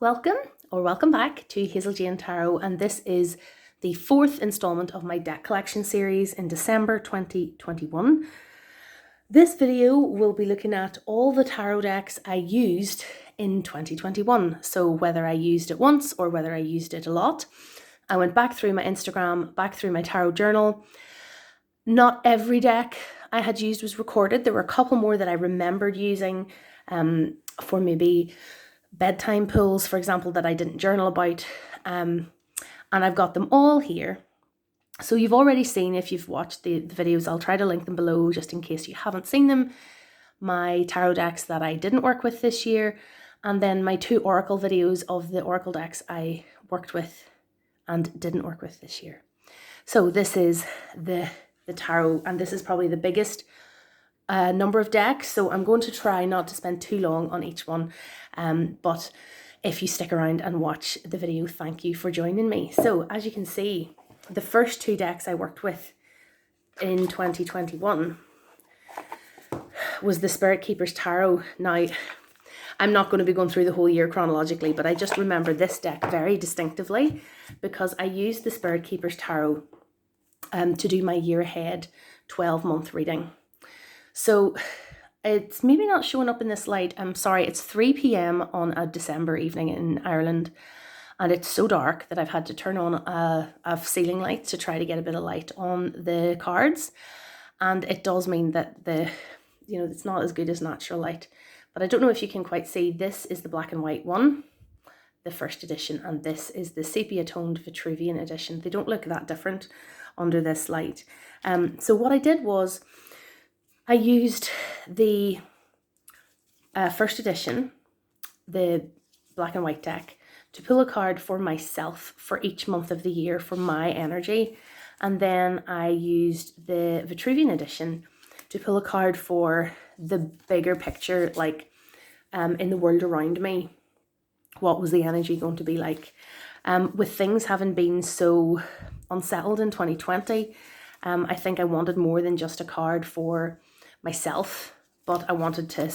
welcome or welcome back to Hazel Jane Tarot, and this is the fourth installment of my deck collection series in December 2021. This video will be looking at all the tarot decks I used in 2021, so whether I used it once or whether I used it a lot. I went back through my Instagram, back through my tarot journal. Not every deck I had used was recorded. There were a couple more that I remembered using for maybe bedtime pulls, for example, that I didn't journal about, and I've got them all here. So you've already seen, if you've watched the videos, I'll try to link them below just in case you haven't seen them, my tarot decks that I didn't work with this year, and then my 2 oracle videos of the oracle decks I worked with and didn't work with this year. So this is the tarot, and this is probably the biggest number of decks, so I'm going to try not to spend too long on each one, but if you stick around and watch the video, thank you for joining me. So as you can see, the first 2 decks I worked with in 2021 was the Spirit Keepers Tarot. Now, I'm not going to be going through the whole year chronologically, but I just remember this deck very distinctively because I used the Spirit Keepers Tarot to do my year ahead 12-month reading. So it's maybe not showing up in this light. I'm sorry, it's 3 p.m. on a December evening in Ireland, and it's so dark that I've had to turn on a ceiling light to try to get a bit of light on the cards. And it does mean that it's not as good as natural light. But I don't know if you can quite see, this is the black and white one, the first edition, and this is the sepia toned Vitruvian edition. They don't look that different under this light. So what I did was I used the first edition, the black and white deck, to pull a card for myself for each month of the year for my energy. And then I used the Vitruvian edition to pull a card for the bigger picture, like in the world around me. What was the energy going to be like? With things having been so unsettled in 2020, I think I wanted more than just a card for myself, but I wanted to,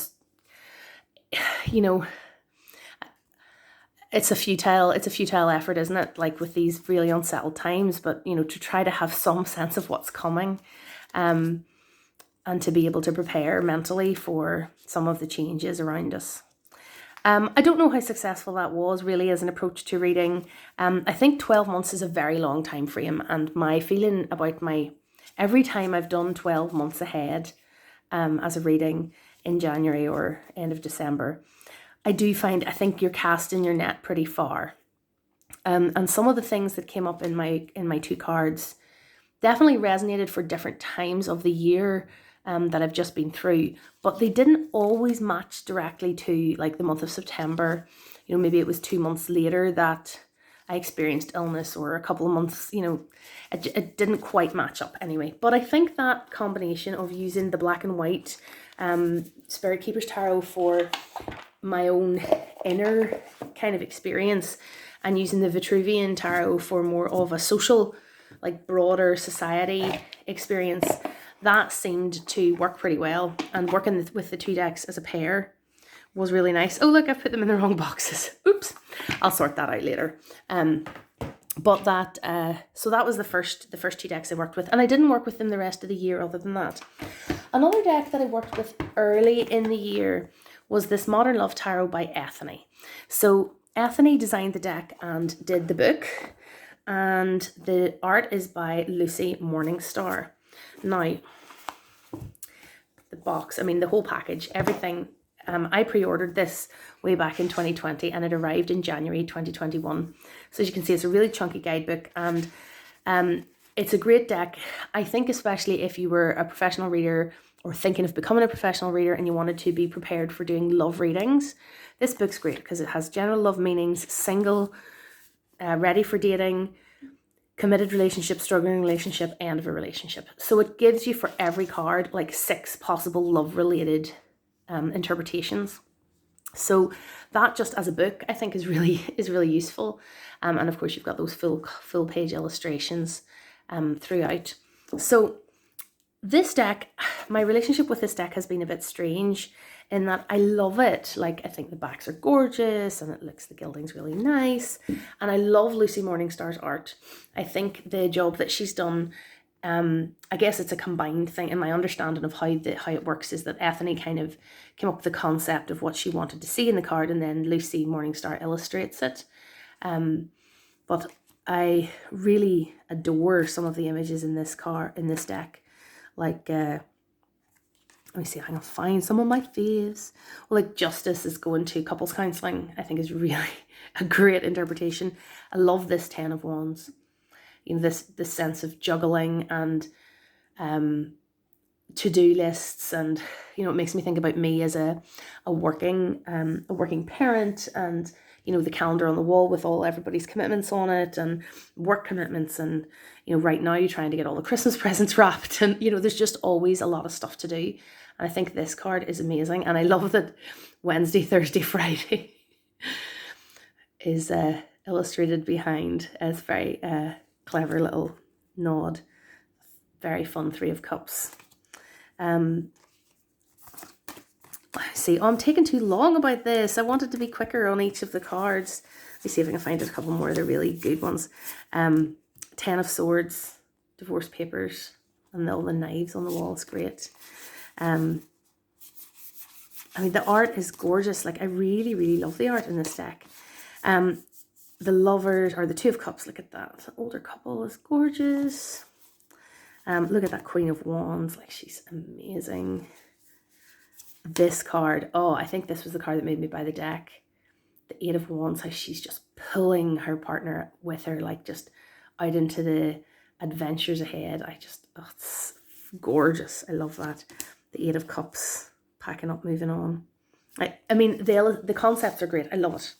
it's a futile effort, isn't it? Like with these really unsettled times, but to try to have some sense of what's coming, and to be able to prepare mentally for some of the changes around us. I don't know how successful that was really as an approach to reading. I think 12 months is a very long time frame, and my feeling about every time I've done 12 months ahead as a reading in January or end of December, I think you're casting your net pretty far. And some of the things that came up in my 2 cards definitely resonated for different times of the year that I've just been through, but they didn't always match directly to like the month of September. Maybe it was 2 months later that I experienced illness, or a couple of months, it didn't quite match up anyway. But I think that combination of using the black and white Spirit Keepers Tarot for my own inner kind of experience, and using the Vitruvian Tarot for more of a social, like broader society experience, that seemed to work pretty well. And working with the 2 decks as a pair was really nice. Oh look, I've put them in the wrong boxes. Oops, I'll sort that out later. But that so that was the first 2 decks I worked with, and I didn't work with them the rest of the year other than that. Another deck that I worked with early in the year was this Modern Love Tarot by Ethany. So Ethany designed the deck and did the book, and the art is by Lucy Morningstar. Now, the box, the whole package, everything, I pre-ordered this way back in 2020 and it arrived in January 2021. So as you can see, it's a really chunky guidebook, and it's a great deck. I think especially if you were a professional reader or thinking of becoming a professional reader and you wanted to be prepared for doing love readings, this book's great because it has general love meanings, single, ready for dating, committed relationship, struggling relationship, end of a relationship. So it gives you for every card like 6 possible love related interpretations. So that just as a book I think is really useful, and of course you've got those full page illustrations throughout. So this deck, my relationship with this deck has been a bit strange. in that I love it. Like, I think the backs are gorgeous and the gilding's really nice. And I love Lucy Morningstar's art. I think the job that she's done, I guess it's a combined thing. And my understanding of how it works is that Ethany kind of came up with the concept of what she wanted to see in the card, and then Lucy Morningstar illustrates it. But I really adore some of the images in this deck. Like, let me see if I can find some of my faves. Well, like Justice is going to couples counselling, I think is really a great interpretation. I love this 10 of Wands. You know, this sense of juggling and to-do lists, and you know, it makes me think about me as a working parent, and you know, the calendar on the wall with everybody's commitments on it, and work commitments, and you know, right now you're trying to get all the Christmas presents wrapped, and you know, there's just always a lot of stuff to do. And I think this card is amazing, and I love that Wednesday, Thursday, Friday is illustrated behind as very clever little nod. Very fun 3 of Cups. See, I'm taking too long about this. I wanted to be quicker on each of the cards. Let me see if I can find a couple more of the really good ones. 10 of Swords, divorce papers, and all the knives on the wall is great. I mean, the art is gorgeous. Like, I really, really love the art in this deck. The Lovers, or the 2 of Cups, look at that. The older couple is gorgeous. Look at that Queen of Wands. Like, she's amazing. This card, oh, I think this was the card that made me buy the deck. The 8 of Wands, how she's just pulling her partner with her, like just out into the adventures ahead. It's gorgeous. I love that. The 8 of Cups, packing up, moving on. I mean, the concepts are great. I love it.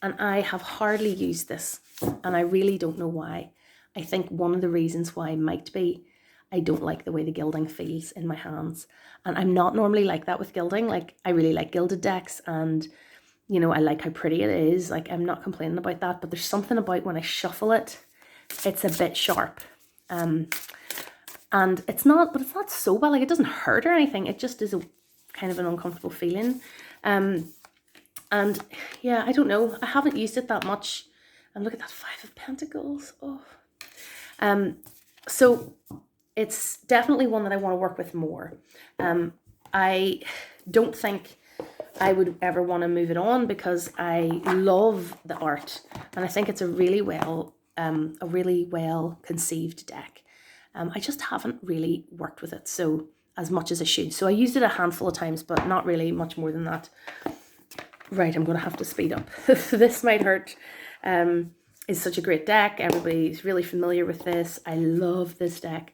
And I have hardly used this, and I really don't know why. I think one of the reasons why might be I don't like the way the gilding feels in my hands. And I'm not normally like that with gilding. Like, I really like gilded decks, and, you know, I like how pretty it is. Like, I'm not complaining about that, but there's something about when I shuffle it, it's a bit sharp. And it's not so bad. Like, it doesn't hurt or anything. It just is a kind of an uncomfortable feeling. And yeah, I don't know. I haven't used it that much. And look at that 5 of Pentacles. Oh. So it's definitely one that I want to work with more. I don't think I would ever want to move it on because I love the art, and I think it's a really well conceived deck. I just haven't really worked with it so as much as I should. So I used it a handful of times, but not really much more than that. Right, I'm going to have to speed up. This might hurt. It's such a great deck. Everybody's really familiar with this. I love this deck.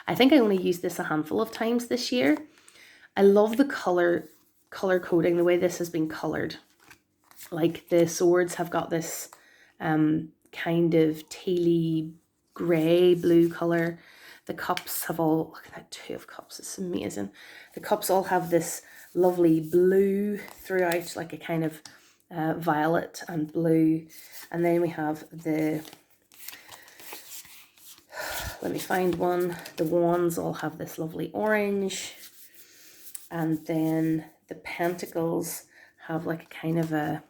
I think I only used this a handful of times this year. I love the color coding, the way this has been colored. Like, the swords have got this kind of tealy grey blue color. The cups have all, look at that 2 of Cups, it's amazing. The cups all have this lovely blue throughout, like a kind of violet and blue. And then we have let me find one. The wands all have this lovely orange. And then the pentacles have like a kind of a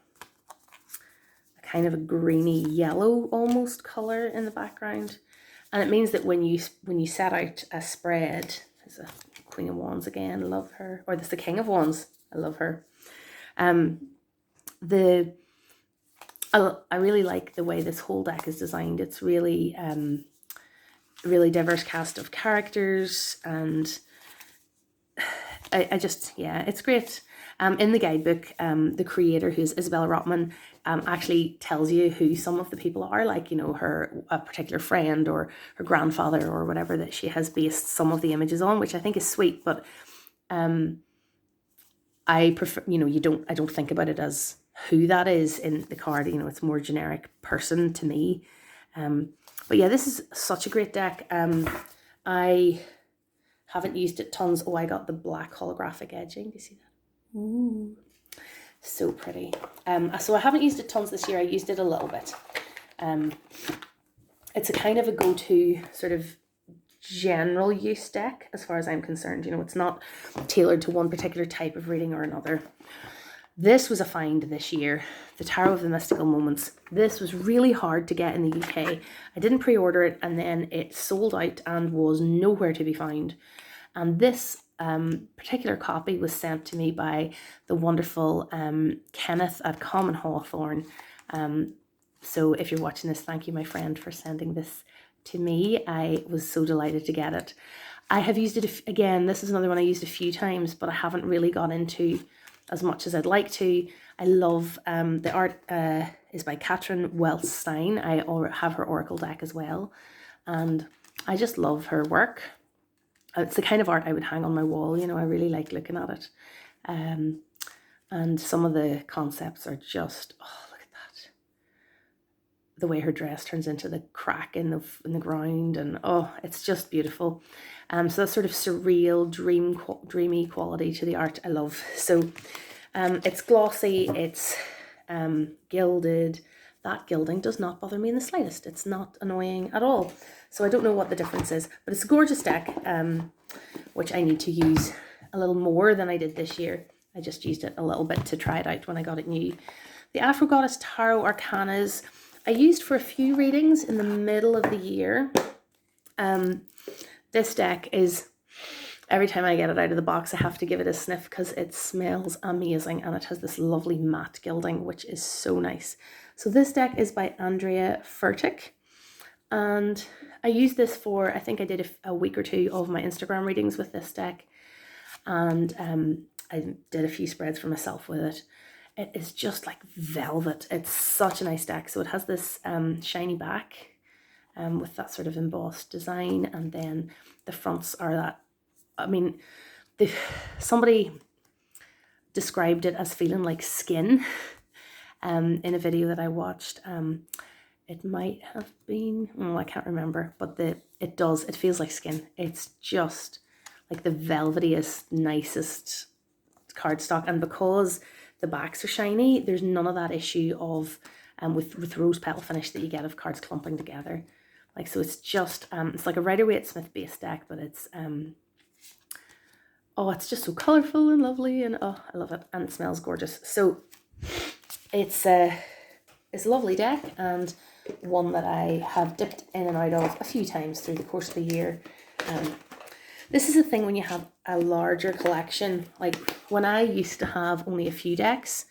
greeny yellow almost color in the background. And it means that when you set out a spread, there's a Queen of Wands again, I love her. Or there's the King of Wands, I love her. I really like the way this whole deck is designed. It's really really diverse cast of characters, and I just, yeah, it's great. In the guidebook, the creator, who's Isabella Rotman, actually tells you who some of the people are, like, you know, a particular friend or her grandfather or whatever that she has based some of the images on, which I think is sweet. But I prefer, you know, I don't think about it as who that is in the card. You know, it's more generic person to me. But yeah, this is such a great deck. I haven't used it tons. Oh, I got the black holographic edging. Do you see that? Ooh, so pretty. So I haven't used it tons this year. I used it a little bit. It's a kind of a go-to sort of general use deck as far as I'm concerned. You know, it's not tailored to one particular type of reading or another. This was a find this year, the Tarot of the Mystical Moments. This was really hard to get in the UK. I didn't pre-order it, and then it sold out and was nowhere to be found. And this particular copy was sent to me by the wonderful Kenneth at Common Hawthorne. So if you're watching this, thank you, my friend, for sending this to me. I was so delighted to get it. I have used it, again, this is another one I used a few times, but I haven't really got into as much as I'd like to. I love, the art is by Catherine Wells Stein. I have her Oracle deck as well. And I just love her work. It's the kind of art I would hang on my wall, you know, I really like looking at it. And some of the concepts are just, oh, look at that. The way her dress turns into the crack in the ground, and oh, it's just beautiful. So that sort of surreal, dreamy quality to the art I love. So it's glossy, it's gilded. That gilding does not bother me in the slightest. It's not annoying at all. So I don't know what the difference is, but it's a gorgeous deck, which I need to use a little more than I did this year. I just used it a little bit to try it out when I got it new. The Afro Goddess Tarot Arcanas, I used for a few readings in the middle of the year. This deck is, every time I get it out of the box, I have to give it a sniff because it smells amazing, and it has this lovely matte gilding, which is so nice. So this deck is by Andrea Furtick, and I used this for, I think I did a week or two of my Instagram readings with this deck, and I did a few spreads for myself with it. It is just like velvet. It's such a nice deck. So it has this shiny back with that sort of embossed design, and then the fronts are that, I mean, somebody described it as feeling like skin in a video that I watched. It might have been, I can't remember, but it feels like skin. It's just like the velvetiest, nicest cardstock, and because the backs are shiny, there's none of that issue of with rose petal finish that you get of cards clumping together. Like, so it's just it's like a Rider-Waite-Smith based deck, but it's oh, it's just so colorful and lovely, and oh, I love it, and it smells gorgeous. So it's a lovely deck, and one that I have dipped in and out of a few times through the course of the year. This is the thing when you have a larger collection. Like when I used to have only a few decks,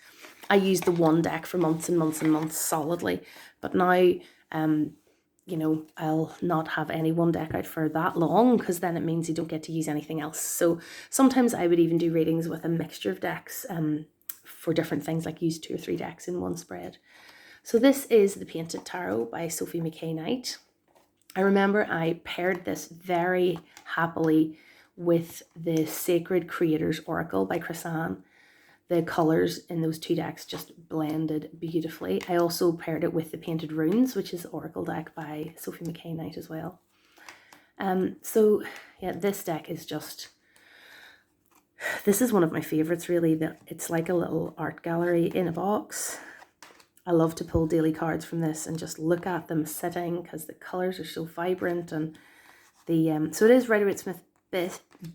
I used the one deck for months and months and months solidly. But now, you know, I'll not have any one deck out for that long, because then it means you don't get to use anything else. So sometimes I would even do readings with a mixture of decks for different things, like use 2 or 3 decks in one spread. So this is the Painted Tarot by Sophie McKay Knight. I remember I paired this very happily with the Sacred Creators Oracle by Chris-Anne. The colours in those 2 decks just blended beautifully. I also paired it with the Painted Runes, which is the Oracle deck by Sophie McKay Knight as well. So yeah, this deck is just, this is one of my favourites really. It's like a little art gallery in a box. I love to pull daily cards from this and just look at them sitting, because the colours are so vibrant, and the so it is Rider-Waite-Smith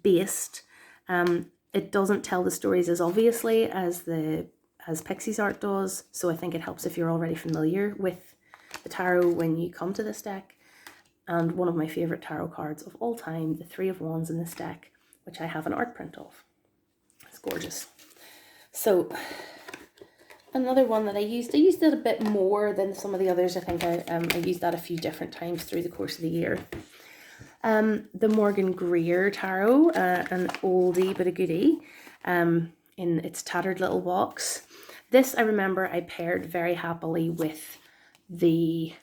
based. It doesn't tell the stories as obviously as Pixie's art does, so I think it helps if you're already familiar with the tarot when you come to this deck. And one of my favourite tarot cards of all time, the 3 of Wands in this deck, which I have an art print of. It's gorgeous. So another one that I used it a bit more than some of the others. I think I used that a few different times through the course of the year. The Morgan Greer Tarot, an oldie but a goodie, in its tattered little box. This I remember I paired very happily with the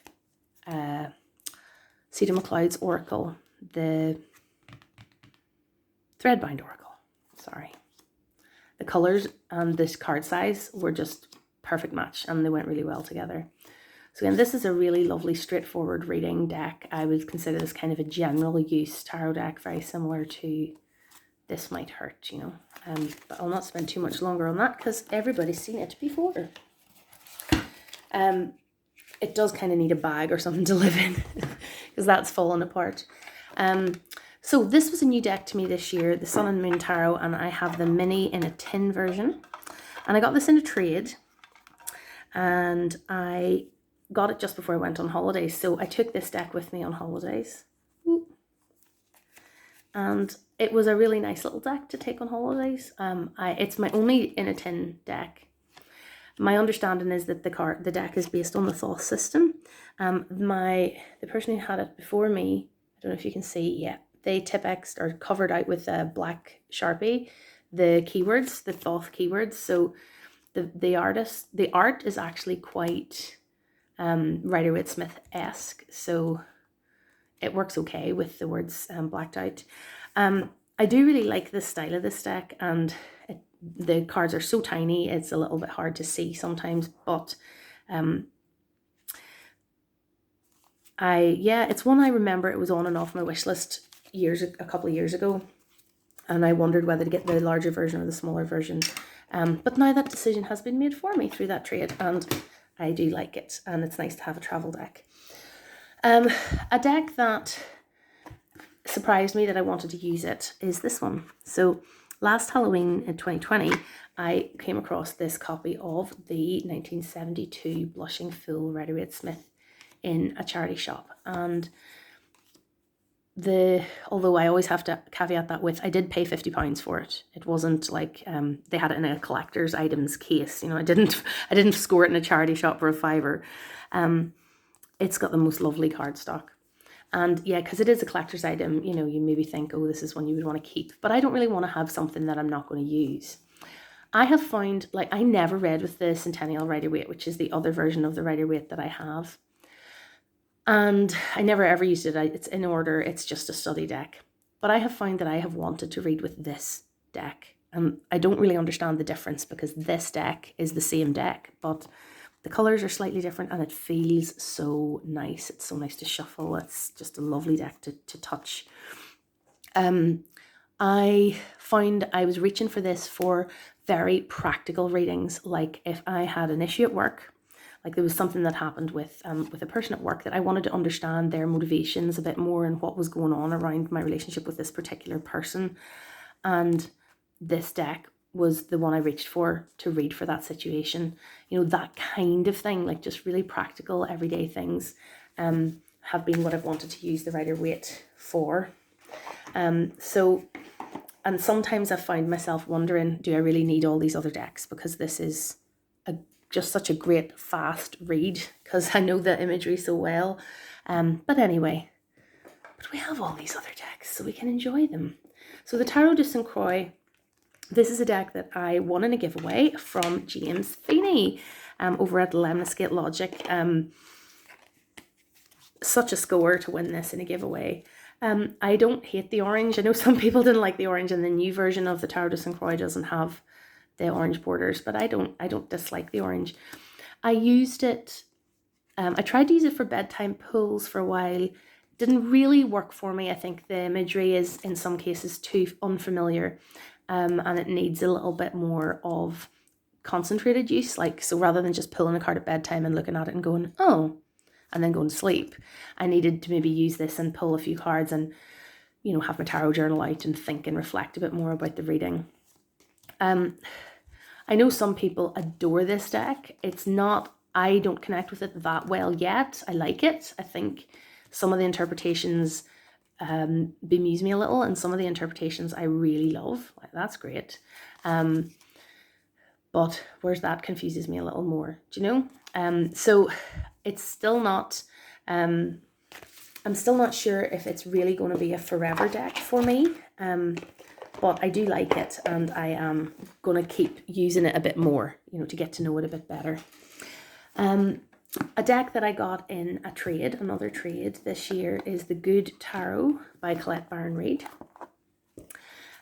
Cedar McLeod's Oracle, the Threadbind Oracle, sorry. The colours and this card size were just perfect match, and they went really well together. So again, this is a really lovely straightforward reading deck. I would consider this kind of a general use tarot deck, very similar to This Might Hurt, you know. But I'll not spend too much longer on that because everybody's seen it before. It does kind of need a bag or something to live in because that's fallen apart. So this was a new deck to me this year, the Sun and Moon Tarot, and I have the mini in a tin version. And I got this in a trade, and I got it just before I went on holidays. So I took this deck with me on holidays. And it was a really nice little deck to take on holidays. It's my only in a tin deck. My understanding is that the deck is based on the Thoth system. The person who had it before me, I don't know if you can see, yeah, they Tipp-X'd or covered out with a black Sharpie the keywords, the Thoth keywords. So the art is actually quite Rider-Waite-Smith-esque. So it works okay with the words blacked out. I do really like the style of this deck, and the cards are so tiny, it's a little bit hard to see sometimes, but it's one I remember. It was on and off my wish list a couple of years ago, and I wondered whether to get the larger version or the smaller version. But now that decision has been made for me through that trade, and I do like it, and it's nice to have a travel deck. A deck that surprised me that I wanted to use it is this one. So last Halloween in 2020, I came across this copy of the 1972 Blushing Fool Rider-Waite-Smith in a charity shop, and although I always have to caveat that with, I did pay £50 for it. It wasn't like they had it in a collector's items case. You know, I didn't score it in a charity shop for a fiver. It's got the most lovely cardstock. And yeah, because it is a collector's item, you know, you maybe think, oh, this is one you would want to keep. But I don't really want to have something that I'm not going to use. I have found, like, I never read with the Centennial Rider-Waite, which is the other version of the Rider-Waite that I have. And I never ever used it. It's in order. It's just a study deck. But I have found that I have wanted to read with this deck. And I don't really understand the difference, because this deck is the same deck, but the colours are slightly different, and it feels so nice. It's so nice to shuffle. It's just a lovely deck to touch. I found I was reaching for this for very practical readings. Like if I had an issue at work, like there was something that happened with a person at work that I wanted to understand their motivations a bit more and what was going on around my relationship with this particular person. And this deck was the one I reached for to read for that situation. You know, that kind of thing, like just really practical everyday things have been what I've wanted to use the Rider-Waite for. And sometimes I find myself wondering, do I really need all these other decks? Because this is just such a great fast read, because I know the imagery so well. But anyway, but we have all these other decks, so we can enjoy them. So the Tarot de St. Croix, this is a deck that I won in a giveaway from James Feeney over at Lemniscate Logic. Such a score to win this in a giveaway. I don't hate the orange. I know some people didn't like the orange, and the new version of the Tarot de St. Croix doesn't have the orange borders, but I don't dislike the orange. I used it, I tried to use it for bedtime pulls for a while. Didn't really work for me. I think the imagery is in some cases too unfamiliar, and it needs a little bit more of concentrated use. Like, so rather than just pulling a card at bedtime and looking at it and going, oh, and then going to sleep, I needed to maybe use this and pull a few cards and, you know, have my tarot journal out and think and reflect a bit more about the reading. I know some people adore this deck. It's not, I don't connect with it that well yet. I like it. I think some of the interpretations bemuse me a little, and some of the interpretations I really love. Like, that's great. But whereas that confuses me a little more, do you know? So it's still not, I'm still not sure if it's really going to be a forever deck for me. But I do like it, and I am going to keep using it a bit more, you know, to get to know it a bit better. A deck that I got in a trade, another trade this year, is the Good Tarot by Colette Baron-Reid.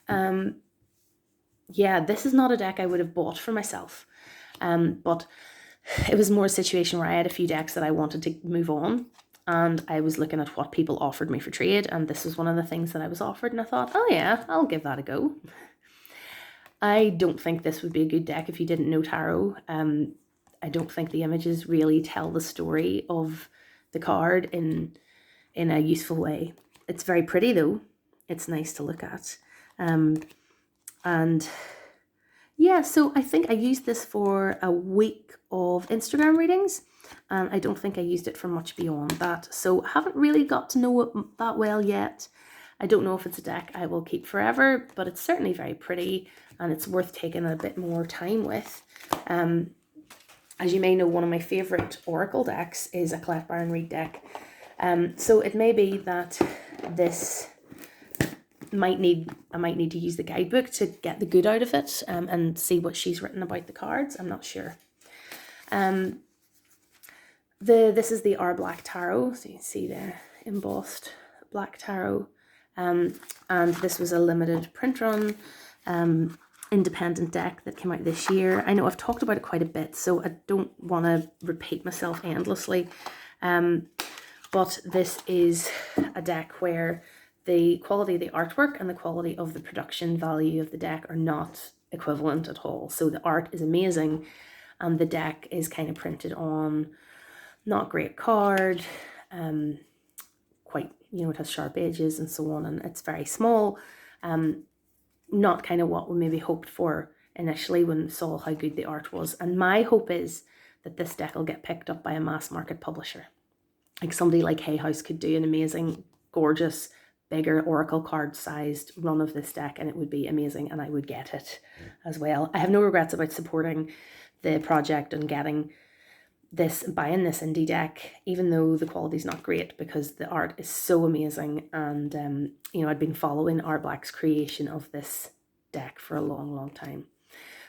Yeah, this is not a deck I would have bought for myself, but it was more a situation where I had a few decks that I wanted to move on, and I was looking at what people offered me for trade, and this was one of the things that I was offered, and I thought, oh yeah, I'll give that a go. I don't think this would be a good deck if you didn't know tarot. I don't think the images really tell the story of the card in a useful way. It's very pretty though. It's nice to look at. And yeah, so I think I used this for a week of Instagram readings, and I don't think I used it for much beyond that. So I haven't really got to know it that well yet. I don't know if it's a deck I will keep forever, but it's certainly very pretty and it's worth taking a bit more time with. As you may know, one of my favourite Oracle decks is a Colette Baron Reid deck. So it may be that this I might need to use the guidebook to get the good out of it, and see what she's written about the cards. I'm not sure. This is the R Black Tarot, so you can see the embossed black tarot, and this was a limited print run independent deck that came out this year. I know I've talked about it quite a bit, so I don't want to repeat myself endlessly, but this is a deck where the quality of the artwork and the quality of the production value of the deck are not equivalent at all. So the art is amazing and the deck is kind of printed on not great card, quite, it has sharp edges and so on, and it's very small, not kind of what we maybe hoped for initially when we saw how good the art was. And my hope is that this deck will get picked up by a mass market publisher. Like somebody like Hay House could do an amazing, gorgeous, bigger Oracle card sized run of this deck, and it would be amazing, and I would get it as well. I have no regrets about supporting the project and buying this indie deck, even though the quality is not great, because the art is so amazing. And I'd been following Art Black's creation of this deck for a long time.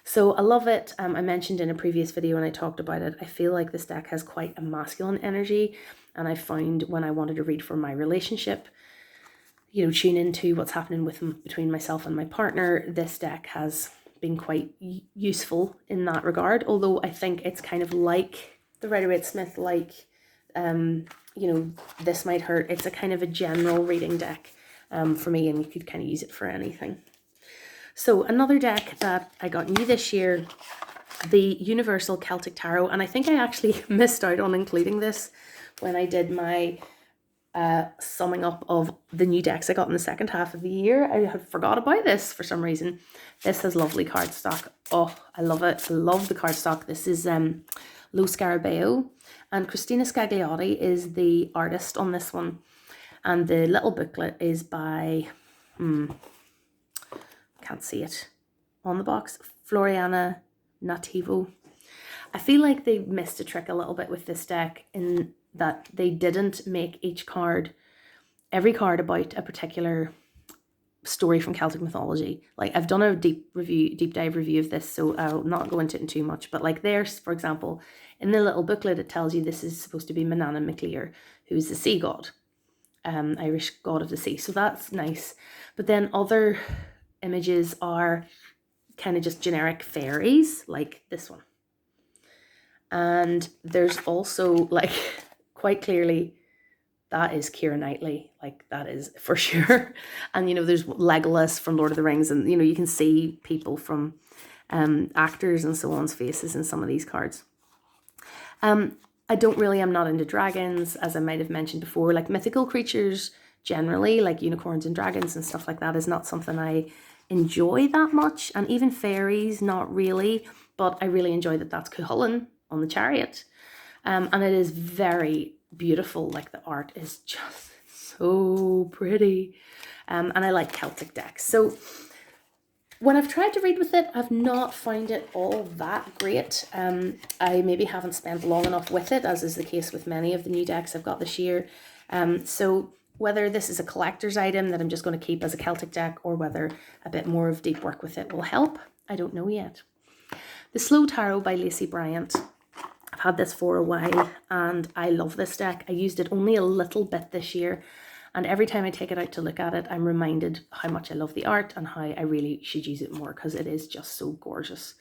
So I love it. I mentioned in a previous video when I talked about it, I feel like this deck has quite a masculine energy, and I found when I wanted to read for my relationship, tune into what's happening between myself and my partner, this deck has been quite useful in that regard. Although I think it's kind of like the Rider-Waite-Smith, This Might Hurt. It's a kind of a general reading deck for me, and you could kind of use it for anything. So another deck that I got new this year, the Universal Celtic Tarot, and I think I actually missed out on including this when I did my summing up of the new decks I got in the second half of the year. I had forgot about this for some reason. This has lovely cardstock. Oh, I love it. I love the cardstock. This is Lo Scarabeo, and Christina Scagliotti is the artist on this one, and the little booklet is by can't see it on the box, Floriana Nativo. I feel like they missed a trick a little bit with this deck in that they didn't make every card about a particular story from Celtic mythology. Like, I've done a deep dive review of this, so I'll not go into it too much, but like there's, for example, in the little booklet it tells you this is supposed to be Manannán mac Lir, who's the sea god, Irish god of the sea, so that's nice. But then other images are kind of just generic fairies, like this one. And there's also, like, quite clearly that is Keira Knightley, like that is for sure. And there's Legolas from Lord of the Rings, and you can see people from actors and so on's faces in some of these cards. I'm not into dragons, as I might have mentioned before. Like mythical creatures generally, like unicorns and dragons and stuff like that, is not something I enjoy that much, and even fairies, not really. But I really enjoy that that's Cuchulainn on the chariot, and it is very beautiful. Like, the art is just so pretty, and I like Celtic decks. So when I've tried to read with it, I've not found it all that great. I maybe haven't spent long enough with it, as is the case with many of the new decks I've got this year. So whether this is a collector's item that I'm just going to keep as a Celtic deck, or whether a bit more of deep work with it will help, I don't know yet. The Slow Tarot by Lacey Bryant. I've had this for a while and I love this deck. I used it only a little bit this year, and every time I take it out to look at it, I'm reminded how much I love the art and how I really should use it more, because it is just so gorgeous.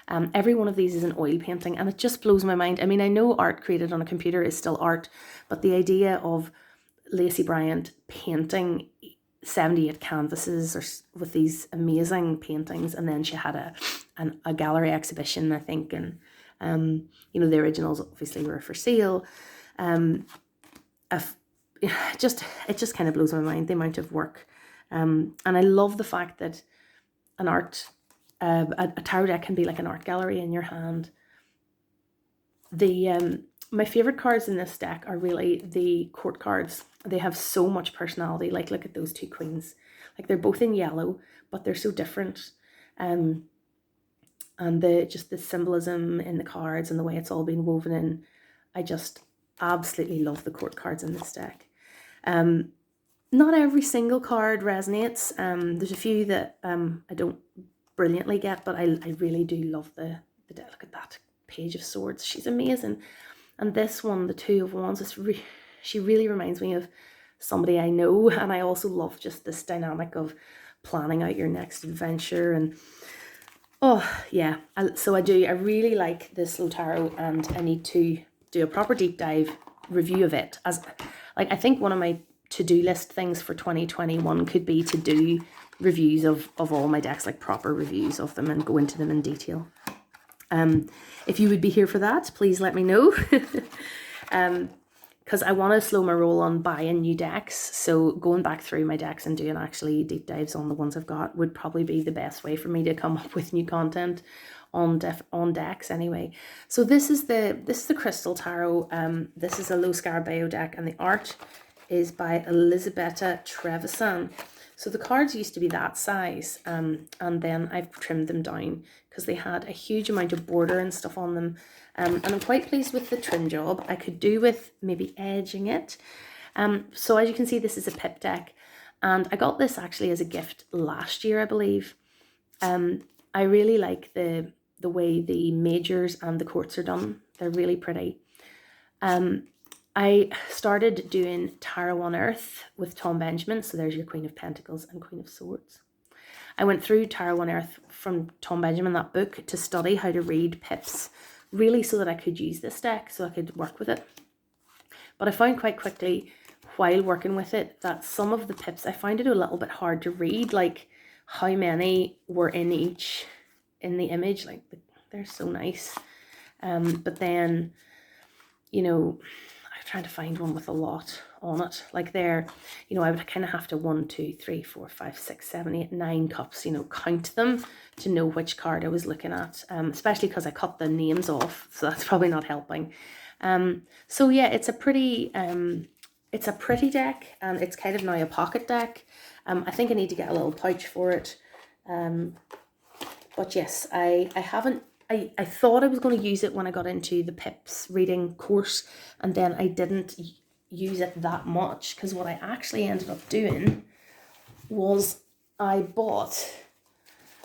Every one of these is an oil painting, and it just blows my mind. I mean, I know art created on a computer is still art, but the idea of Lacey Bryant painting 78 canvases with these amazing paintings, and then she had a gallery exhibition, I think, and the originals obviously were for sale. it just kind of blows my mind, the amount of work. And I love the fact that a tarot deck can be like an art gallery in your hand. My favorite cards in this deck are really the court cards. They have so much personality. Like, look at those two queens. Like, they're both in yellow, but they're so different. And just the symbolism in the cards and the way it's all been woven in. I just absolutely love the court cards in this deck. Not every single card resonates. There's a few that I don't brilliantly get, but I really do love the deck. Look at that Page of Swords. She's amazing. And this one, the Two of Wands, she really reminds me of somebody I know. And I also love just this dynamic of planning out your next adventure. And oh yeah, so I really like this slow tarot, and I need to do a proper deep dive review of it. As like, I think one of my to-do list things for 2021 could be to do reviews of all my decks, like proper reviews of them, and go into them in detail. If you would be here for that, please let me know. Because I want to slow my roll on buying new decks. So going back through my decks and doing actually deep dives on the ones I've got would probably be the best way for me to come up with new content on decks anyway. So this is the Crystal Tarot. This is a Lo Scarabeo deck, and the art is by Elisabetta Trevisan. So the cards used to be that size, and then I've trimmed them down because they had a huge amount of border and stuff on them. And I'm quite pleased with the trim job. I could do with maybe edging it. So as you can see, this is a pip deck, and I got this actually as a gift last year, I believe. I really like the way the majors and the courts are done. They're really pretty. I started doing Tarot on Earth with Tom Benjamin. So there's your Queen of Pentacles and Queen of Swords. I went through Tarot on Earth from Tom Benjamin, that book, to study how to read pips, really so that I could use this deck, so I could work with it. But I found quite quickly while working with it that some of the pips, I found it a little bit hard to read, like how many were in the image. Like, they're so nice. But then, you know, trying to find one with a lot on it, like there, you know, I would kind of have to 1, 2, 3, 4, 5, 6, 7, 8, 9 cups, you know, count them to know which card I was looking at, especially because I cut the names off, so that's probably not helping. So yeah, it's a pretty deck, and it's kind of now a pocket deck. I think I need to get a little pouch for it, but yes, I haven't. I thought I was going to use it when I got into the pips reading course, and then I didn't use it that much, because what I actually ended up doing was I bought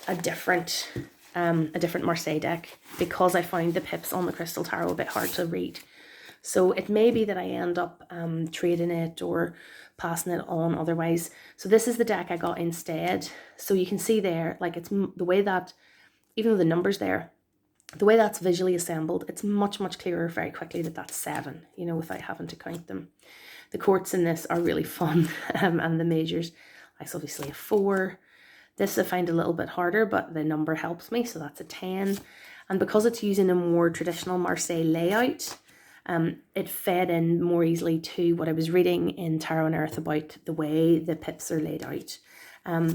a different Marseille deck, because I found the pips on the Crystal Tarot a bit hard to read. So it may be that I end up trading it or passing it on otherwise. So this is the deck I got instead. So you can see there, like, it's the way that, even though the number's there, the way that's visually assembled, it's much, much clearer very quickly that that's 7, you know, without having to count them. The courts in this are really fun, and the majors, like, obviously a 4. This I find a little bit harder, but the number helps me, so that's a 10. And because it's using a more traditional Marseille layout, it fed in more easily to what I was reading in Tarot on Earth about the way the pips are laid out.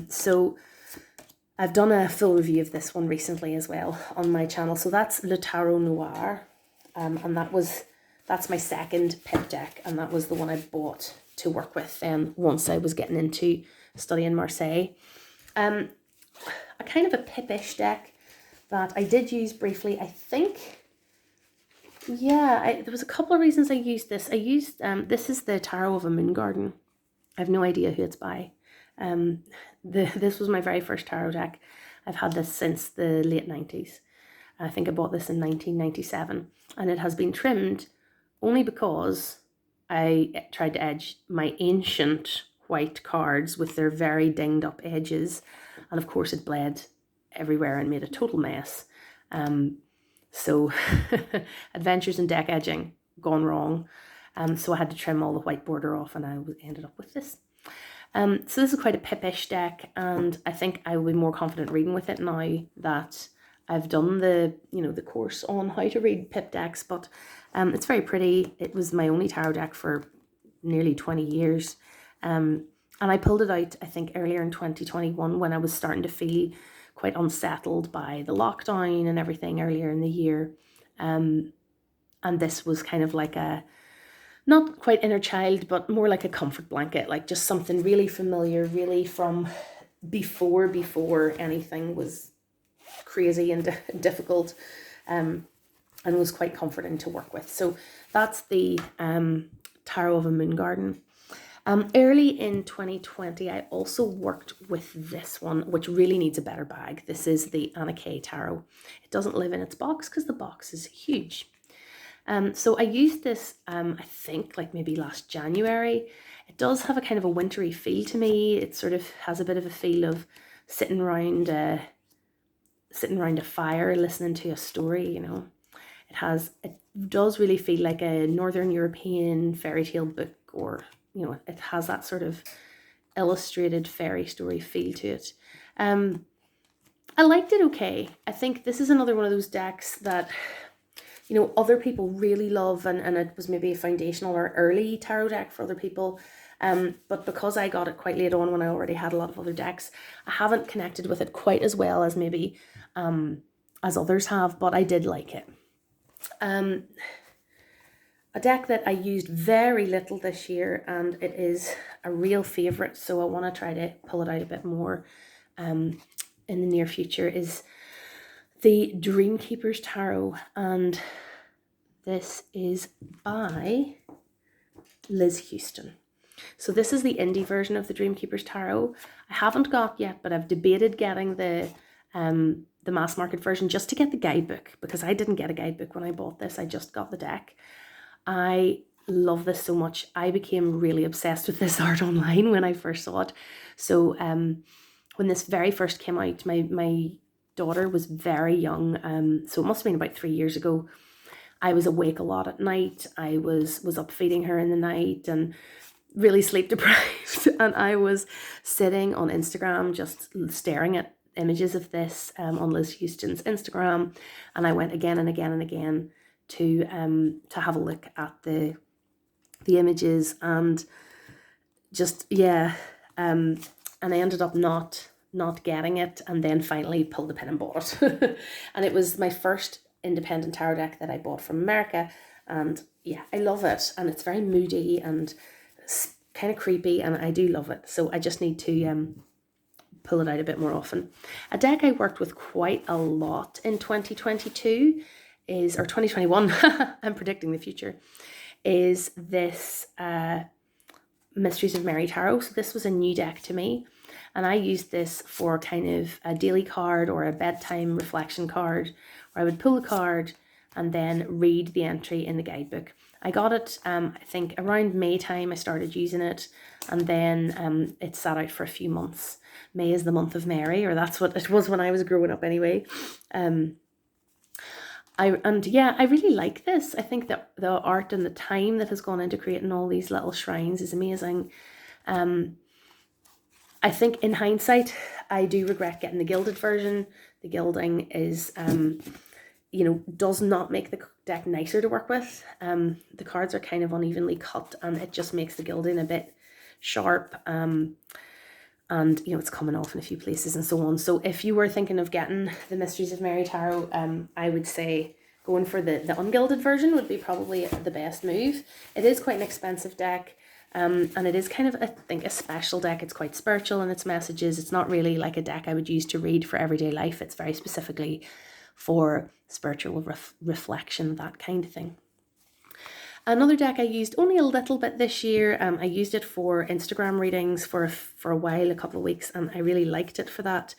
So I've done a full review of this one recently as well on my channel. So that's Le Tarot Noir, and that's my second pip deck, and that was the one I bought to work with once I was getting into studying Marseille. A kind of a pipish deck that I did use briefly, I think. Yeah, there was a couple of reasons I used this. I used, this is the Tarot of a Moon Garden. I have no idea who it's by. This was my very first tarot deck. I've had this since the late 90s. I think I bought this in 1997, and it has been trimmed only because I tried to edge my ancient white cards with their very dinged up edges, and of course it bled everywhere and made a total mess. So adventures in deck edging gone wrong. So I had to trim all the white border off, and I ended up with this. So this is quite a pipish deck, and I think I will be more confident reading with it now that I've done the course on how to read pip decks. But it's very pretty. It was my only tarot deck for nearly 20 years. And I pulled it out, I think, earlier in 2021 when I was starting to feel quite unsettled by the lockdown and everything earlier in the year. And this was kind of like a, not quite inner child, but more like a comfort blanket, like just something really familiar, really from before anything was crazy and difficult, and was quite comforting to work with. So that's the Tarot of a Moon Garden. Early in 2020, I also worked with this one, which really needs a better bag. This is the Anna K Tarot. It doesn't live in its box because the box is huge. So I used this, I think, like maybe last January. It does have a kind of a wintry feel to me. It sort of has a bit of a feel of sitting around a fire, listening to a story, you know. It does really feel like a Northern European fairy tale book, or, you know, it has that sort of illustrated fairy story feel to it. I liked it okay. I think this is another one of those decks that, you know, other people really love, and it was maybe a foundational or early tarot deck for other people. But because I got it quite late on when I already had a lot of other decks, I haven't connected with it quite as well as maybe as others have, but I did like it. A deck that I used very little this year, and it is a real favourite, so I want to try to pull it out a bit more in the near future, is the Dreamkeeper's Tarot, and this is by Liz Houston. So this is the indie version of the Dreamkeeper's Tarot. I haven't got yet, but I've debated getting the mass market version just to get the guidebook, because I didn't get a guidebook when I bought this. I just got the deck. I love this so much. I became really obsessed with this art online when I first saw it. So when this very first came out, my daughter was very young, so it must have been about 3 years ago. I was awake a lot at night. I was up feeding her in the night and really sleep deprived, and I was sitting on Instagram just staring at images of this on Liz Houston's Instagram, and I went again and again and again to have a look at the images, and just and I ended up not getting it, and then finally pulled the pin and bought it. And it was my first independent tarot deck that I bought from America, and yeah, I love it, and it's very moody and kind of creepy, and I do love it. So I just need to pull it out a bit more often. A deck I worked with quite a lot in 2022 is, or 2021, I'm predicting the future, is this Mysteries of Mary Tarot. So this was a new deck to me, and I used this for kind of a daily card or a bedtime reflection card, where I would pull a card and then read the entry in the guidebook. I got it, I think around May time I started using it, and then it sat out for a few months. May is the month of Mary, or that's what it was when I was growing up anyway. I really like this. I think that the art and the time that has gone into creating all these little shrines is amazing. I think in hindsight, I do regret getting the gilded version. The gilding is, does not make the deck nicer to work with. The cards are kind of unevenly cut, and it just makes the gilding a bit sharp. And, it's coming off in a few places and so on. So if you were thinking of getting the Mysteries of Mary Tarot, I would say going for the ungilded version would be probably the best move. It is quite an expensive deck. And it is kind of, I think, a special deck. It's quite spiritual in its messages. It's not really like a deck I would use to read for everyday life. It's very specifically for spiritual reflection, that kind of thing. Another deck I used only a little bit this year. I used it for Instagram readings for a while, a couple of weeks, and I really liked it for that.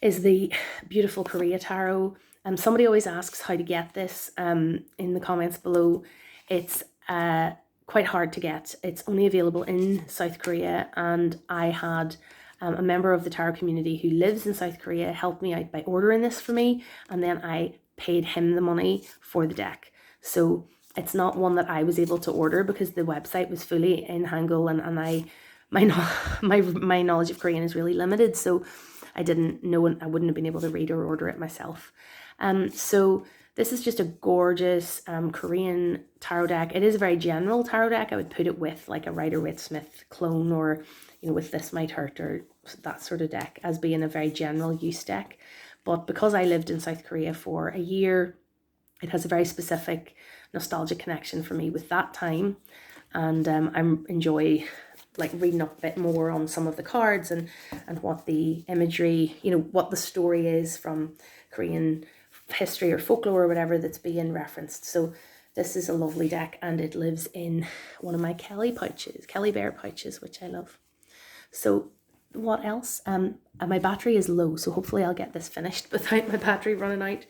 Is the beautiful Korea Tarot. Somebody always asks how to get this in the comments below. It's quite hard to get. It's only available in South Korea, and I had a member of the tarot community who lives in South Korea help me out by ordering this for me, and then I paid him the money for the deck. So it's not one that I was able to order because the website was fully in Hangul, and my knowledge of Korean is really limited, so I didn't know, and I wouldn't have been able to read or order it myself. So This is just a gorgeous Korean tarot deck. It is a very general tarot deck. I would put it with like a Rider-Waite-Smith clone, or, you know, with This Might Hurt, or that sort of deck, as being a very general use deck. But because I lived in South Korea for a year, it has a very specific nostalgic connection for me with that time. And I enjoy like reading up a bit more on some of the cards and what the imagery, you know, what the story is from Korean history or folklore or whatever that's being referenced. So this is a lovely deck, and it lives in one of my Kelly Bear pouches, which I love. So what else? My battery is low, so hopefully I'll get this finished without my battery running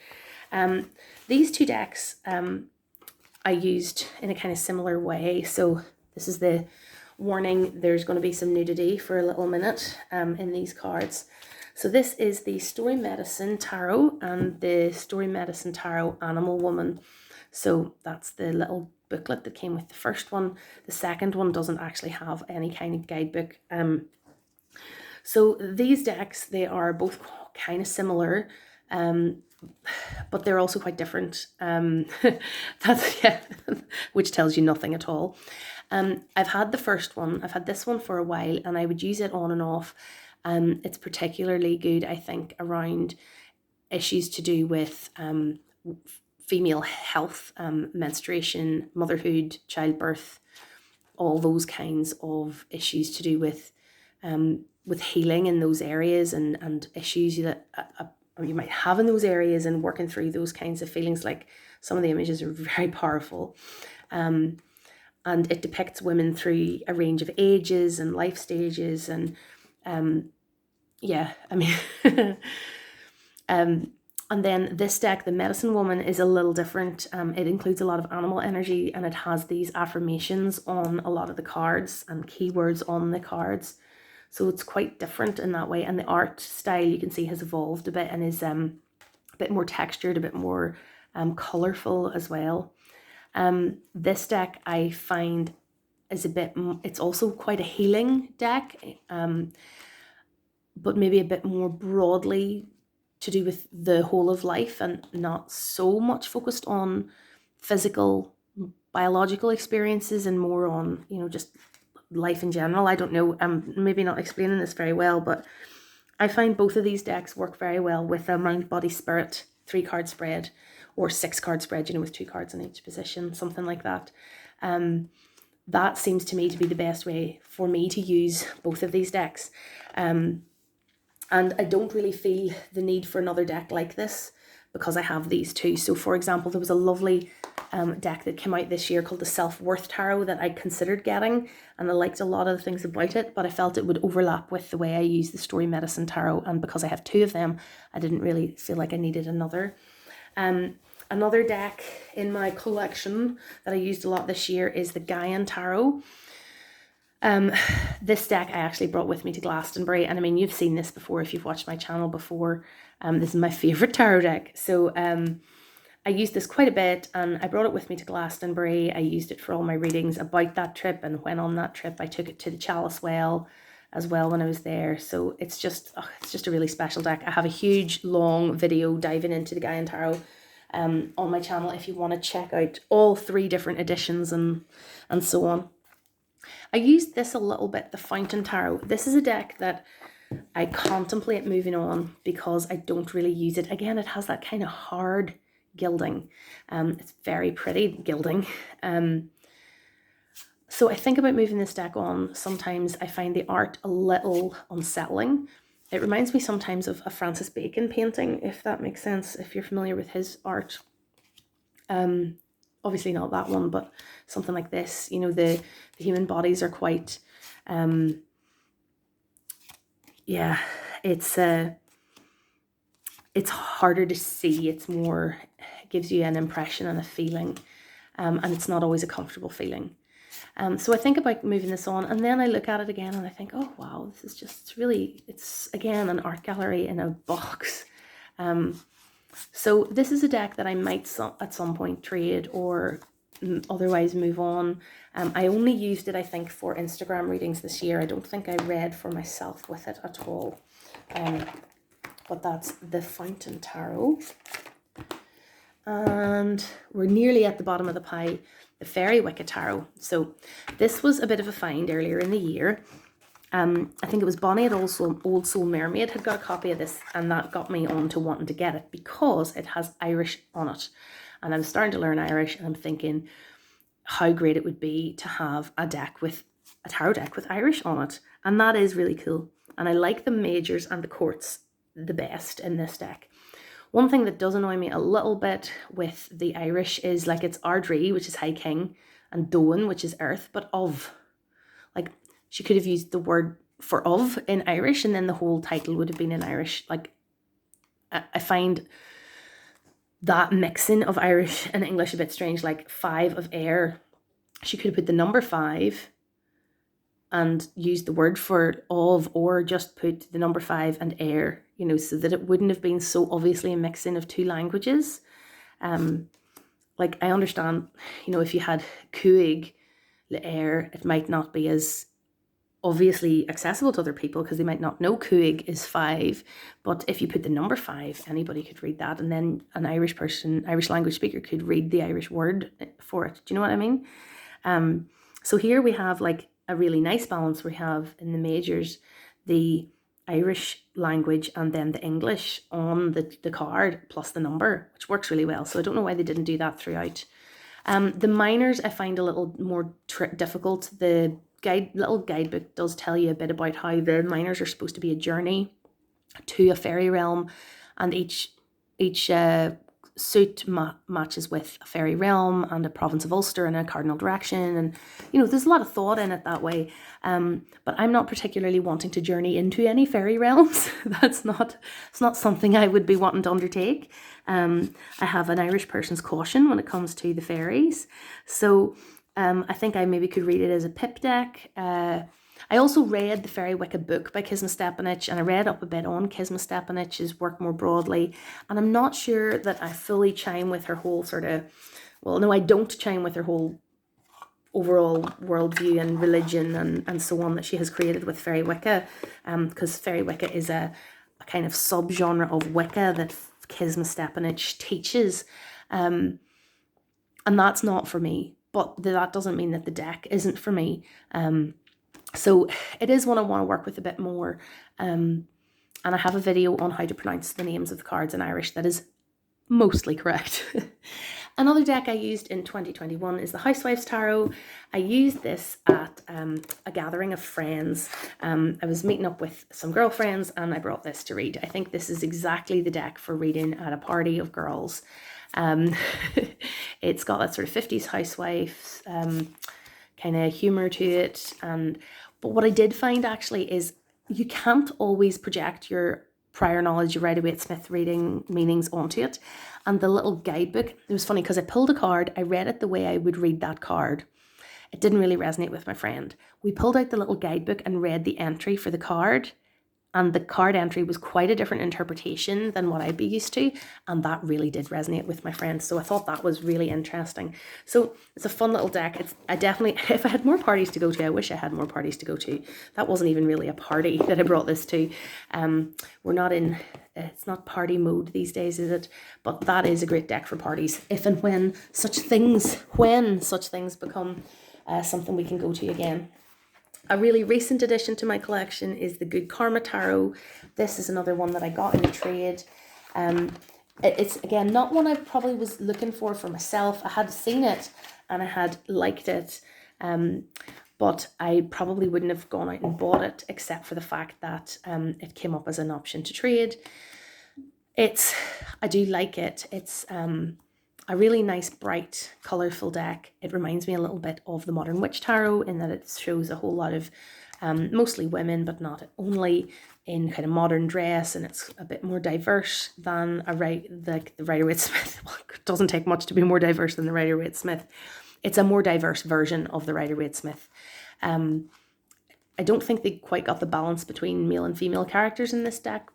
out. These two decks I used in a kind of similar way. So this is the warning, there's going to be some nudity for a little minute in these cards. So this is the Story Medicine Tarot and the Story Medicine Tarot Animal Woman. So that's the little booklet that came with the first one. The second one doesn't actually have any kind of guidebook. So these decks, they are both kind of similar, but they're also quite different. That's, yeah, which tells you nothing at all. I've had the first one, I've had this one for a while, and I would use it on and off. It's particularly good, I think, around issues to do with female health, menstruation, motherhood, childbirth, all those kinds of issues to do with healing in those areas, and issues that you might have in those areas, and working through those kinds of feelings. Like, some of the images are very powerful. And it depicts women through a range of ages and life stages, and yeah, I mean, and then this deck, the Medicine Woman, is a little different. It includes a lot of animal energy, and it has these affirmations on a lot of the cards and keywords on the cards. So it's quite different in that way. And the art style, you can see, has evolved a bit and is a bit more textured, a bit more colourful as well. This deck, I find, is a bit, it's also quite a healing deck, but maybe a bit more broadly to do with the whole of life, and not so much focused on physical, biological experiences, and more on, you know, just life in general. I don't know, I'm maybe not explaining this very well, but I find both of these decks work very well with a Mind Body Spirit 3-card spread, or 6-card spread, you know, with 2 cards in each position, something like that. That seems to me to be the best way for me to use both of these decks. And I don't really feel the need for another deck like this, because I have these two. So for example, there was a lovely deck that came out this year called the Self-Worth Tarot that I considered getting, and I liked a lot of the things about it, but I felt it would overlap with the way I use the Story Medicine Tarot, and because I have 2 of them, I didn't really feel like I needed another. Another deck in my collection that I used a lot this year is the Gaian Tarot. This deck I actually brought with me to Glastonbury, and I mean, you've seen this before if you've watched my channel before. This is my favourite tarot deck. So I used this quite a bit, and I brought it with me to Glastonbury. I used it for all my readings about that trip, and when on that trip I took it to the Chalice Well as well when I was there. So it's just a really special deck. I have a huge long video diving into the Gaian Tarot on my channel if you want to check out all 3 different editions and so on. I used this a little bit, the Fountain Tarot. This is a deck that I contemplate moving on because I don't really use it. Again, it has that kind of hard gilding. It's very pretty gilding. So I think about moving this deck on. Sometimes I find the art a little unsettling. It reminds me sometimes of a Francis Bacon painting, if that makes sense, if you're familiar with his art. Obviously not that one, but something like this. You know, the human bodies are quite, yeah, it's harder to see. It's more, it gives you an impression and a feeling, and it's not always a comfortable feeling. So I think about moving this on, and then I look at it again and I think, oh wow, this is just really, it's again an art gallery in a box. So this is a deck that I might at some point trade or otherwise move on. I only used it, I think, for Instagram readings this year. I don't think I read for myself with it at all. But that's the Fountain Tarot. And we're nearly at the bottom of the pile, the Fairy Wicca Tarot. So this was a bit of a find earlier in the year. I think it was Bonnie at Old Soul Mermaid had got a copy of this, and that got me on to wanting to get it because it has Irish on it. And I'm starting to learn Irish, and I'm thinking how great it would be to have a tarot deck with Irish on it. And that is really cool. And I like the majors and the courts the best in this deck. One thing that does annoy me a little bit with the Irish is like it's Ardree, which is High King, and Doan, which is Earth, but of. Like, she could have used the word for of in Irish, and then the whole title would have been in Irish. Like, I find that mixing of Irish and English a bit strange. Like 5 of air, she could have put the number 5 and used the word for of, or just put the number 5 and air, you know, so that it wouldn't have been so obviously a mixing of 2 languages. Like, I understand, you know, if you had Cuig, the air, it might not be as obviously accessible to other people because they might not know Cuig is 5, but if you put the number 5, anybody could read that, and then an Irish language speaker could read the Irish word for it. Do you know what I mean? So here we have like a really nice balance. We have in the majors the Irish language and then the English on the card plus the number, which works really well. So I don't know why they didn't do that throughout. The minors I find a little more difficult. The little guidebook does tell you a bit about how the minors are supposed to be a journey to a fairy realm, and each suit matches with a fairy realm and a province of Ulster and a cardinal direction, and you know, there's a lot of thought in it that way. But I'm not particularly wanting to journey into any fairy realms. It's not something I would be wanting to undertake. I have an Irish person's caution when it comes to the fairies, so I think I maybe could read it as a pip deck. I also read the Fairy Wicca book by Kisma Stepanich, and I read up a bit on Kisma Stepanich's work more broadly, and I'm not sure that I fully chime with her whole sort of, well, no, I don't chime with her whole overall worldview and religion and so on that she has created with Fairy Wicca, because Fairy Wicca is a kind of subgenre of Wicca that Kisma Stepanich teaches, and that's not for me, but that doesn't mean that the deck isn't for me. So it is one I want to work with a bit more, and I have a video on how to pronounce the names of the cards in Irish that is mostly correct. Another deck I used in 2021 is the Housewives Tarot. I used this at a gathering of friends. I was meeting up with some girlfriends and I brought this to read. I think this is exactly the deck for reading at a party of girls. It's got that sort of 50s housewives kind of humor to it, but what I did find actually is you can't always project your prior knowledge of Rider-Waite-Smith reading meanings onto it. And the little guidebook, it was funny because I pulled a card, I read it the way I would read that card. It didn't really resonate with my friend. We pulled out the little guidebook and read the entry for the card, and the card entry was quite a different interpretation than what I'd be used to, and that really did resonate with my friend. So I thought that was really interesting. So it's a fun little deck. I definitely, if I had more parties to go to, I wish I had more parties to go to. That wasn't even really a party that I brought this to. We're not in, it's not party mode these days, is it? But that is a great deck for parties, if and when such things become something we can go to again. A really recent addition to my collection is the Good Karma Tarot. This is another one that I got in a trade. It's, again, not one I probably was looking for myself. I had seen it and I had liked it, but I probably wouldn't have gone out and bought it except for the fact that it came up as an option to trade. I do like it. It's a really nice, bright, colourful deck. It reminds me a little bit of the Modern Witch Tarot in that it shows a whole lot of mostly women, but not only, in kind of modern dress, and it's a bit more diverse than the Rider-Waite-Smith. Well, it doesn't take much to be more diverse than the Rider-Waite-Smith. It's a more diverse version of the Rider-Waite-Smith. I don't think they quite got the balance between male and female characters in this deck.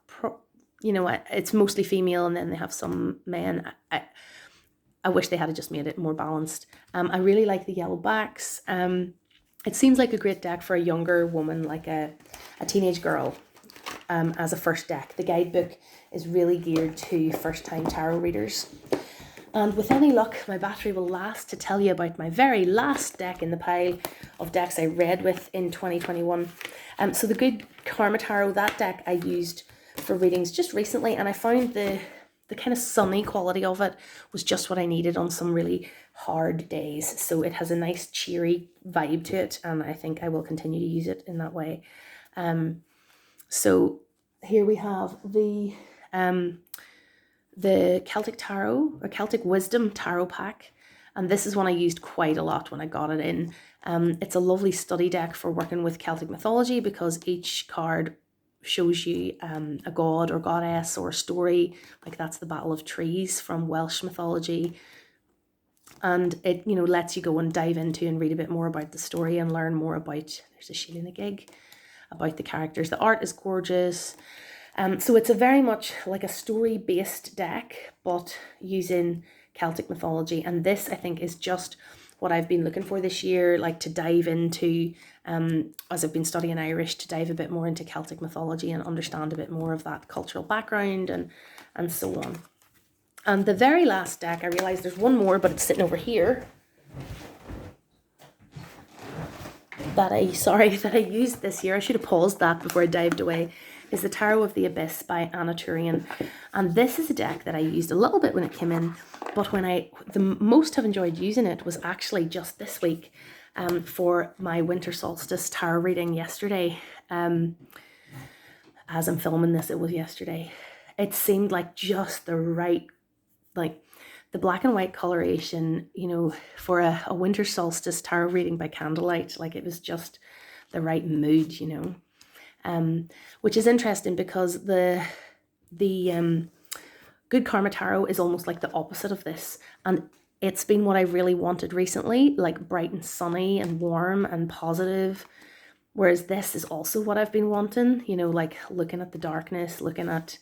You know, it's mostly female, and then they have some men. I wish they had just made it more balanced. I really like the yellow backs. It seems like a great deck for a younger woman, like a teenage girl, as a first deck. The guidebook is really geared to first-time tarot readers. And with any luck, my battery will last to tell you about my very last deck in the pile of decks I read with in 2021. So the Good Karma Tarot, that deck I used for readings just recently, and I found the kind of sunny quality of it was just what I needed on some really hard days. So it has a nice cheery vibe to it, and I think I will continue to use it in that way. So here we have the Celtic Tarot, or Celtic Wisdom Tarot pack. And this is one I used quite a lot when I got it in. It's a lovely study deck for working with Celtic mythology, because each card shows you a god or goddess or a story. Like that's the Battle of Trees from Welsh mythology. And it, lets you go and dive into and read a bit more about the story and learn more about, there's a shield and a gig, about the characters. The art is gorgeous. So it's a very much like a story-based deck, but using Celtic mythology. And this, I think, is just what I've been looking for this year, like to dive into, as I've been studying Irish, to dive a bit more into Celtic mythology and understand a bit more of that cultural background and so on. And the very last deck, I realised there's one more, but it's sitting over here, that I used this year. I should have paused that before I dived away. Is the Tarot of the Abyss by Anna Turian. And this is a deck that I used a little bit when it came in, but when the most have enjoyed using it was actually just this week for my winter solstice tarot reading yesterday. As I'm filming this, it was yesterday. It seemed like just the right, like the black and white coloration, for a winter solstice tarot reading by candlelight. Like it was just the right mood, which is interesting because the Good Karma Tarot is almost like the opposite of this, and it's been what I really wanted recently, like bright and sunny and warm and positive, whereas this is also what I've been wanting, like looking at the darkness, looking at,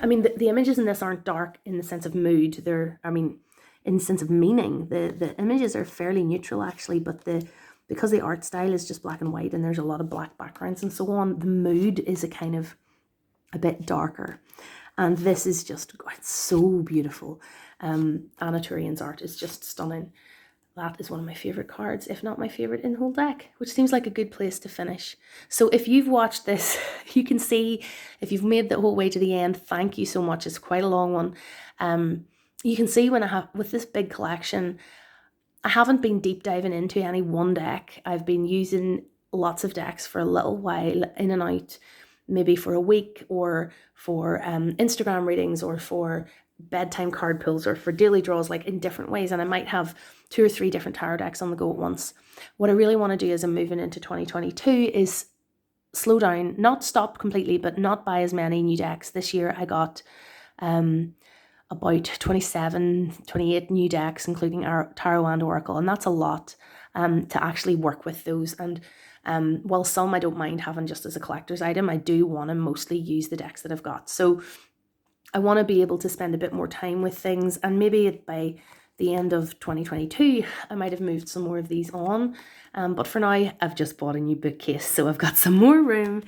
I mean, the images in this aren't dark in the sense of mood, in the sense of meaning. The images are fairly neutral actually, but because the art style is just black and white and there's a lot of black backgrounds and so on, the mood is a bit darker. And this is just, it's so beautiful. Anna Turian's art is just stunning. That is one of my favourite cards, if not my favourite in the whole deck, which seems like a good place to finish. So if you've watched this, you can see, if you've made the whole way to the end, thank you so much. It's quite a long one. You can see with this big collection, I haven't been deep diving into any one deck. I've been using lots of decks for a little while, in and out, maybe for a week, or for Instagram readings, or for bedtime card pulls, or for daily draws, like in different ways. And I might have 2 or 3 different tarot decks on the go at once. What I really want to do as I'm moving into 2022 is slow down, not stop completely, but not buy as many new decks. This year I got about 27, 28 new decks, including our Tarot and Oracle, and that's a lot to actually work with those. And while some I don't mind having just as a collector's item, I do want to mostly use the decks that I've got. So I want to be able to spend a bit more time with things, and maybe by the end of 2022 I might have moved some more of these on, but for now I've just bought a new bookcase, so I've got some more room,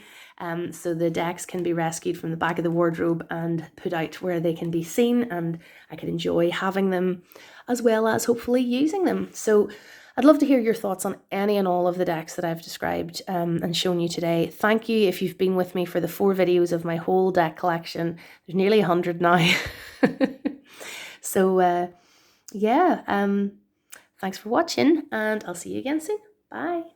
so the decks can be rescued from the back of the wardrobe and put out where they can be seen, and I can enjoy having them as well as hopefully using them. So I'd love to hear your thoughts on any and all of the decks that I've described and shown you today. Thank you if you've been with me for the 4 videos of my whole deck collection. There's nearly 100 now. So yeah, thanks for watching, and I'll see you again soon. Bye.